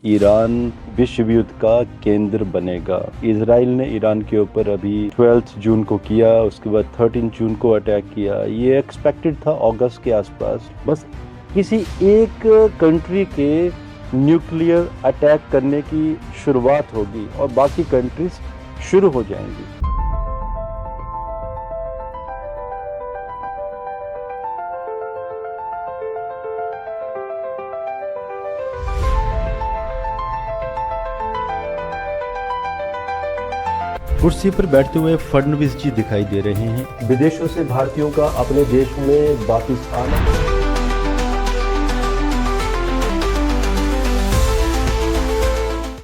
Iran विश्व युद्ध का केंद्र बनेगा। इजराइल ने ईरान के ऊपर अभी 12 जून को किया, उसके बाद 13 जून को अटैक किया। ये एक्सपेक्टेड था अगस्त के आसपास। बस किसी एक कंट्री के न्यूक्लियर अटैक करने की शुरुआत होगी और बाकी कंट्रीज शुरू हो जाएंगी। कुर्सी पर बैठते हुए फडणवीस जी दिखाई दे रहे हैं। विदेशों से भारतीयों का अपने देश में वापिस आना।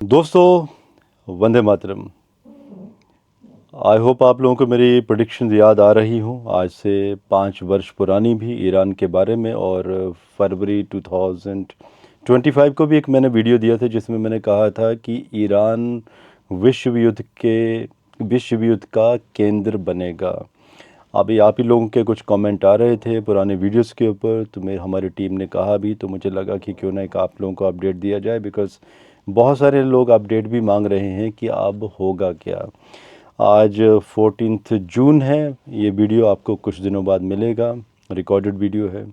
दोस्तों, वंदे मातरम। आई होप आप लोगों को मेरी प्रेडिक्शन याद आ रही हूँ। आज से 5 वर्ष पुरानी भी ईरान के बारे में, और फरवरी 2025 को भी एक मैंने वीडियो दिया था जिसमें मैंने कहा था कि ईरान विश्व युद्ध का केंद्र बनेगा। अभी आप ही लोगों के कुछ कमेंट आ रहे थे पुराने वीडियोस के ऊपर, तो हमारी टीम ने कहा भी, तो मुझे लगा कि क्यों ना एक आप लोगों को अपडेट दिया जाए, बिकॉज़ बहुत सारे लोग अपडेट भी मांग रहे हैं कि अब होगा क्या। आज 14 जून है। ये वीडियो आपको कुछ दिनों बाद मिलेगा, रिकॉर्डेड वीडियो है।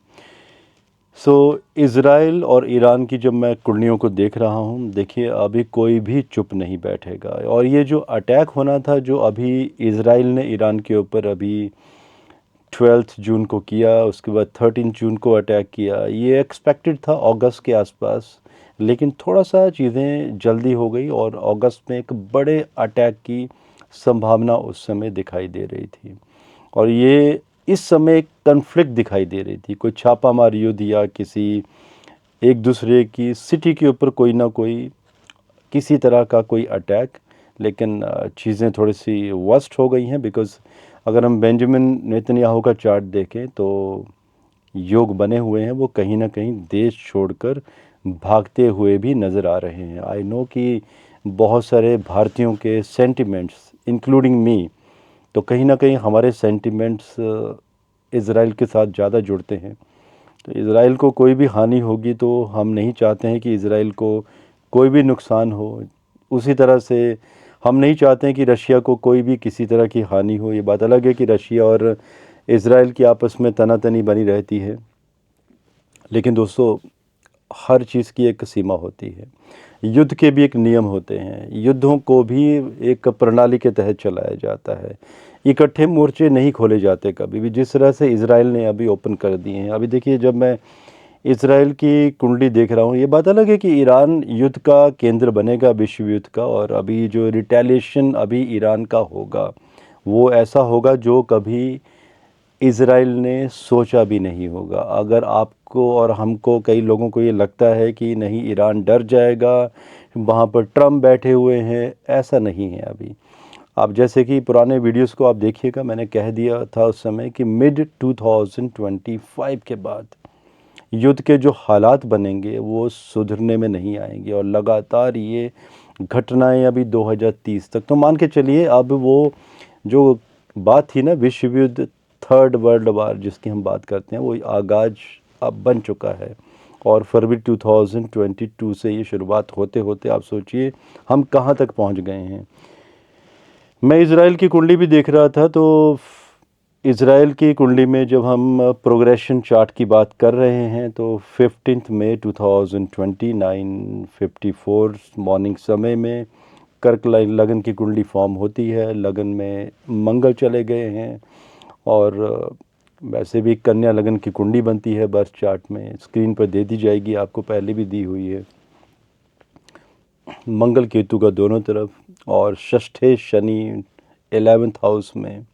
इज़राइल और ईरान की जब मैं कुंडलियों को देख रहा हूँ, देखिए अभी कोई भी चुप नहीं बैठेगा। और ये जो अटैक होना था, जो अभी इज़राइल ने ईरान के ऊपर अभी 12 जून को किया, उसके बाद 13 जून को अटैक किया, ये एक्सपेक्टेड था अगस्त के आसपास। लेकिन थोड़ा सा चीज़ें जल्दी हो गई और अगस्त में एक बड़े अटैक की संभावना उस समय दिखाई दे रही थी। और ये इस समय एक कन्फ्लिक्ट दिखाई दे रही थी, कोई छापामार युद्ध या किसी एक दूसरे की सिटी के ऊपर कोई ना कोई किसी तरह का कोई अटैक। लेकिन चीज़ें थोड़ी सी वर्स्ट हो गई हैं, बिकॉज़ अगर हम बेंजामिन नेतन्याहू का चार्ट देखें तो योग बने हुए हैं, वो कहीं ना कहीं देश छोड़कर भागते हुए भी नज़र आ रहे हैं। आई नो कि बहुत सारे भारतीयों के सेंटिमेंट्स इंक्लूडिंग मी, तो कहीं ना कहीं हमारे सेंटिमेंट्स इज़राइल के साथ ज़्यादा जुड़ते हैं। तो इज़राइल को कोई भी हानि होगी तो हम नहीं चाहते हैं कि इज़राइल को कोई भी नुकसान हो। उसी तरह से हम नहीं चाहते हैं कि रशिया को कोई भी किसी तरह की हानि हो। ये बात अलग है कि रशिया और इज़राइल की आपस में तनातनी बनी रहती है, लेकिन दोस्तों हर चीज़ की एक सीमा होती है। युद्ध के भी एक नियम होते हैं। युद्धों को भी एक प्रणाली के तहत चलाया जाता है। इकट्ठे मोर्चे नहीं खोले जाते कभी भी, जिस तरह से इज़राइल ने अभी ओपन कर दिए हैं। अभी देखिए, जब मैं इज़राइल की कुंडली देख रहा हूँ, ये बात अलग है कि ईरान युद्ध का केंद्र बनेगा, विश्व युद्ध का, और अभी जो रिटेलिएशन अभी ईरान का होगा वो ऐसा होगा जो कभी इज़राइल ने सोचा भी नहीं होगा। अगर आपको और हमको, कई लोगों को ये लगता है कि नहीं ईरान डर जाएगा, वहाँ पर ट्रम्प बैठे हुए हैं, ऐसा नहीं है अभी। आप जैसे कि पुराने वीडियोस को आप देखिएगा, मैंने कह दिया था उस समय कि मिड 2025 के बाद युद्ध के जो हालात बनेंगे वो सुधरने में नहीं आएंगे, और लगातार ये घटनाएं अभी 2030 तक, तो मान के चलिए अब वो जो बात थी ना, विश्व युद्ध, थर्ड वर्ल्ड वार जिसकी हम बात करते हैं, वो आगाज अब बन चुका है। और फरवरी 2022 से ये शुरुआत होते होते आप सोचिए हम कहाँ तक पहुँच गए हैं। मैं इज़राइल की कुंडली भी देख रहा था, तो इज़राइल की कुंडली में जब हम प्रोग्रेशन चार्ट की बात कर रहे हैं, तो 15 मई 2020 9:54 मॉर्निंग समय में कर्क लगन की कुंडली फॉर्म होती है। लगन में मंगल चले गए हैं, और वैसे भी कन्या लगन की कुंडली बनती है बर्थ चार्ट में। स्क्रीन पर दे दी जाएगी, आपको पहले भी दी हुई है। मंगल केतु का दोनों तरफ, और षष्ठे शनि 11th हाउस में।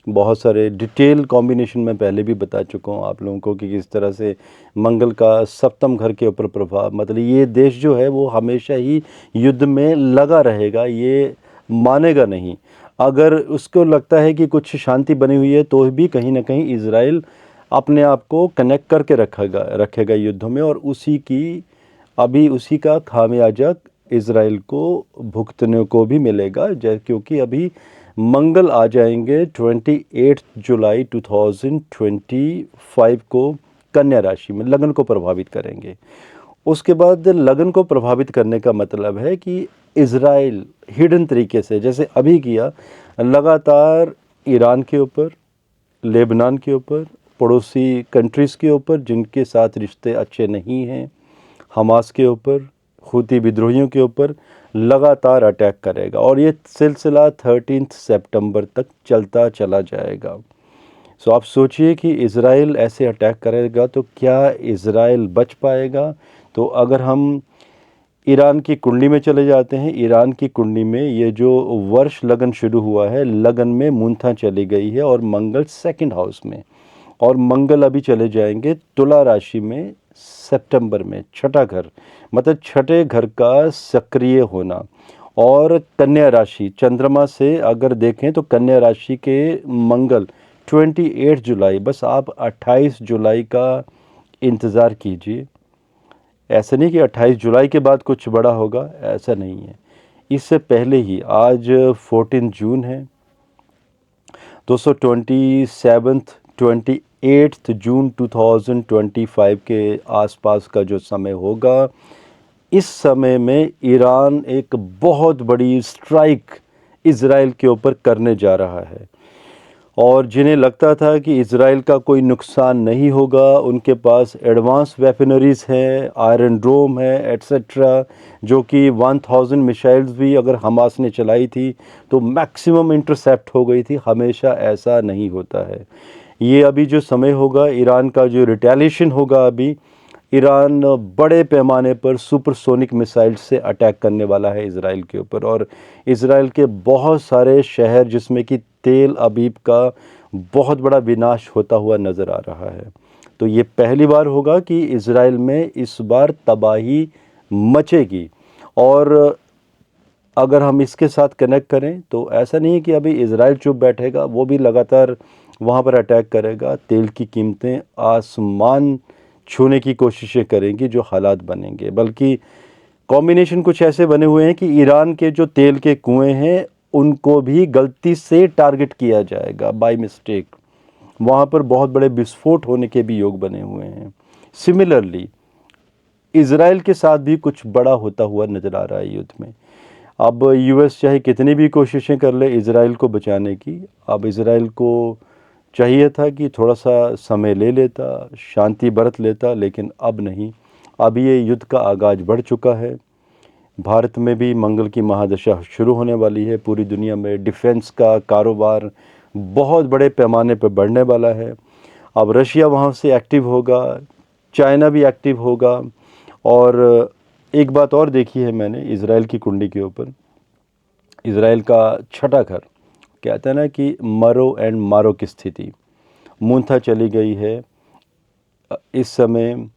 बहुत सारे डिटेल कॉम्बिनेशन में पहले भी बता चुका हूँ आप लोगों को कि किस तरह से मंगल का सप्तम घर के ऊपर प्रभाव, मतलब ये देश जो है वो हमेशा ही युद्ध में लगा रहेगा, ये मानेगा नहीं। अगर उसको लगता है कि कुछ शांति बनी हुई है, तो भी कहीं ना कहीं इज़राइल अपने आप को कनेक्ट करके रखेगा युद्ध में, और उसी का खामियाजा इज़राइल को भुगतने को भी मिलेगा, क्योंकि अभी मंगल आ जाएंगे 28 जुलाई 2025 को कन्या राशि में, लगन को प्रभावित करेंगे। उसके बाद लगन को प्रभावित करने का मतलब है कि इज़राइल हिडन तरीके से, जैसे अभी किया, लगातार ईरान के ऊपर, लेबनान के ऊपर, पड़ोसी कंट्रीज़ के ऊपर जिनके साथ रिश्ते अच्छे नहीं हैं, हमास के ऊपर, हुती विद्रोहियों के ऊपर लगातार अटैक करेगा और ये सिलसिला 13 सितंबर तक चलता चला जाएगा। सो आप सोचिए कि इज़राइल ऐसे अटैक करेगा तो क्या इज़राइल बच पाएगा? तो अगर हम ईरान की कुंडली में चले जाते हैं, ईरान की कुंडली में ये जो वर्ष लगन शुरू हुआ है, लगन में मूंथा चली गई है और मंगल सेकंड हाउस में, और मंगल अभी चले जाएंगे तुला राशि में सितंबर में, छठा घर, मतलब छठे घर का सक्रिय होना। और कन्या राशि चंद्रमा से अगर देखें तो कन्या राशि के मंगल 28 जुलाई, बस आप 28 जुलाई का इंतज़ार कीजिए। ऐसा नहीं कि 28 जुलाई के बाद कुछ बड़ा होगा, ऐसा नहीं है। इससे पहले ही आज 14 जून है, दोस्तों 28 जून 2025 के आसपास का जो समय होगा, इस समय में ईरान एक बहुत बड़ी स्ट्राइक इज़राइल के ऊपर करने जा रहा है। और जिन्हें लगता था कि इज़राइल का कोई नुकसान नहीं होगा, उनके पास एडवांस वेपनरीज़ हैं, आयरन डोम है एट्सेट्रा, जो कि 1000 मिसाइल्स भी अगर हमास ने चलाई थी तो मैक्सिमम इंटरसेप्ट हो गई थी। हमेशा ऐसा नहीं होता है। ये अभी जो समय होगा, ईरान का जो रिटेलिएशन होगा, अभी ईरान बड़े पैमाने पर सुपरसोनिक मिसाइल से अटैक करने वाला है इज़राइल के ऊपर, और इज़राइल के बहुत सारे शहर जिसमें कि तेल अबीब का बहुत बड़ा विनाश होता हुआ नज़र आ रहा है। तो ये पहली बार होगा कि इज़राइल में इस बार तबाही मचेगी। और अगर हम इसके साथ कनेक्ट करें तो ऐसा नहीं है कि अभी इज़राइल चुप बैठेगा, वो भी लगातार वहाँ पर अटैक करेगा। तेल की कीमतें आसमान छूने की कोशिशें करेंगी जो हालात बनेंगे, बल्कि कॉम्बिनेशन कुछ ऐसे बने हुए हैं कि ईरान के जो तेल के कुएं हैं उनको भी गलती से टारगेट किया जाएगा बाय मिस्टेक। वहाँ पर बहुत बड़े विस्फोट होने के भी योग बने हुए हैं। सिमिलरली इज़राइल के साथ भी कुछ बड़ा होता हुआ नज़र आ रहा है युद्ध में। अब यूएस चाहे कितनी भी कोशिशें कर ले इज़राइल को बचाने की, अब इज़राइल को चाहिए था कि थोड़ा सा समय ले लेता, शांति बरत लेता, लेकिन अब नहीं। अब ये युद्ध का आगाज़ बढ़ चुका है। भारत में भी मंगल की महादशा शुरू होने वाली है। पूरी दुनिया में डिफेंस का कारोबार बहुत बड़े पैमाने पर बढ़ने वाला है। अब रशिया वहाँ से एक्टिव होगा, चाइना भी एक्टिव होगा। और एक बात और देखी है मैंने इज़राइल की कुंडली के ऊपर, इज़राइल का छठा घर, कहते हैं ना कि मरो एंड मारो की स्थिति मूंथा चली गई है। इस समय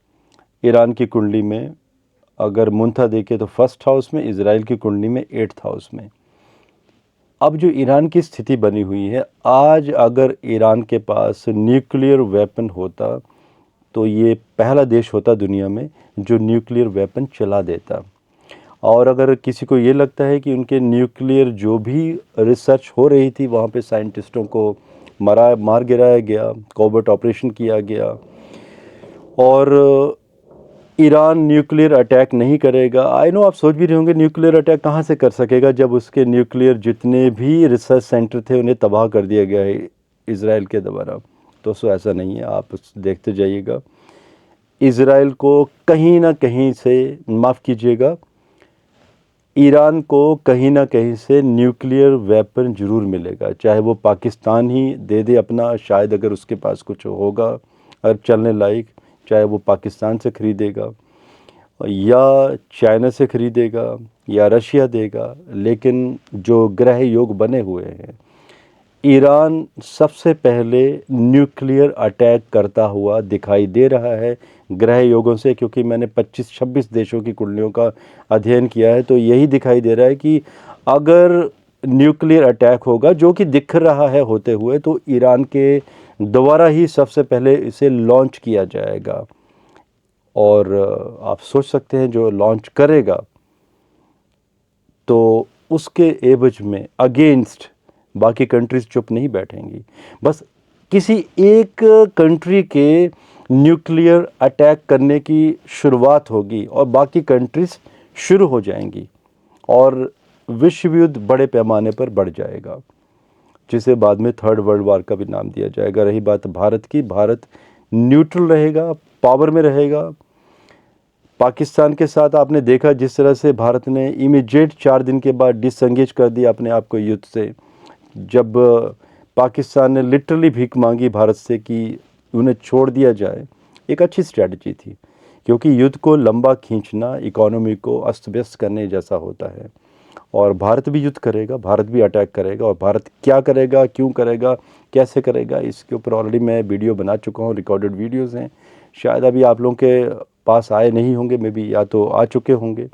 ईरान की कुंडली में अगर मूंथा देखे तो फर्स्ट हाउस में, इज़राइल की कुंडली में 8th हाउस में। अब जो ईरान की स्थिति बनी हुई है, आज अगर ईरान के पास न्यूक्लियर वेपन होता तो ये पहला देश होता दुनिया में जो न्यूक्लियर वेपन चला देता। और अगर किसी को ये लगता है कि उनके न्यूक्लियर जो भी रिसर्च हो रही थी वहाँ पे साइंटिस्टों को मार गिराया गया, कोवर्ट ऑपरेशन किया गया, और ईरान न्यूक्लियर अटैक नहीं करेगा। आई नो आप सोच भी रहे होंगे न्यूक्लियर अटैक कहाँ से कर सकेगा जब उसके न्यूक्लियर जितने भी रिसर्च सेंटर थे उन्हें तबाह कर दिया गया है इज़राइल के द्वारा। तो सो ऐसा नहीं है, आप देखते जाइएगा। इज़राइल को कहीं ना कहीं से, माफ़ कीजिएगा, ईरान को कहीं ना कहीं से न्यूक्लियर वेपन ज़रूर मिलेगा, चाहे वो पाकिस्तान ही दे दे अपना, शायद अगर उसके पास कुछ होगा और चलने लायक, चाहे वो पाकिस्तान से ख़रीदेगा या चाइना से ख़रीदेगा या रशिया देगा। लेकिन जो ग्रह योग बने हुए हैं, ईरान सबसे पहले न्यूक्लियर अटैक करता हुआ दिखाई दे रहा है ग्रह योगों से, क्योंकि मैंने 25-26 देशों की कुंडलियों का अध्ययन किया है, तो यही दिखाई दे रहा है कि अगर न्यूक्लियर अटैक होगा, जो कि दिख रहा है होते हुए, तो ईरान के द्वारा ही सबसे पहले इसे लॉन्च किया जाएगा। और आप सोच सकते हैं जो लॉन्च करेगा तो उसके एवज में अगेंस्ट बाकी कंट्रीज़ चुप नहीं बैठेंगी। बस किसी एक कंट्री के न्यूक्लियर अटैक करने की शुरुआत होगी और बाकी कंट्रीज़ शुरू हो जाएंगी और विश्व युद्ध बड़े पैमाने पर बढ़ जाएगा, जिसे बाद में थर्ड वर्ल्ड वार का भी नाम दिया जाएगा। रही बात भारत की, भारत न्यूट्रल रहेगा, पावर में रहेगा। पाकिस्तान के साथ आपने देखा जिस तरह से भारत ने इमीडिएट 4 दिन के बाद डिसएंगेज कर दिया अपने आप को युद्ध से, जब पाकिस्तान ने लिटरली भीख मांगी भारत से कि उन्हें छोड़ दिया जाए। एक अच्छी स्ट्रैटेजी थी, क्योंकि युद्ध को लंबा खींचना इकोनॉमी को अस्त व्यस्त करने जैसा होता है। और भारत भी युद्ध करेगा, भारत भी अटैक करेगा, और भारत क्या करेगा, क्यों करेगा, कैसे करेगा, इसके ऊपर ऑलरेडी मैं वीडियो बना चुका हूँ, रिकॉर्डेड वीडियोज़ हैं। शायद अभी आप लोगों के पास आए नहीं होंगे, मे बी या तो आ चुके होंगे।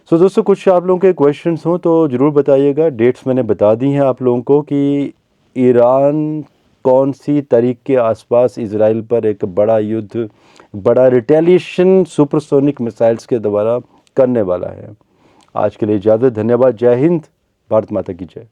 सो दोस्तों, कुछ आप लोगों के क्वेश्चंस हों तो ज़रूर बताइएगा। डेट्स मैंने बता दी हैं आप लोगों को कि ईरान कौन सी तारीख के आसपास इजराइल पर एक बड़ा युद्ध, बड़ा रिटेलिएशन सुपरसोनिक मिसाइल्स के द्वारा करने वाला है। आज के लिए इजाज़त, धन्यवाद, जय हिंद, भारत माता की जय।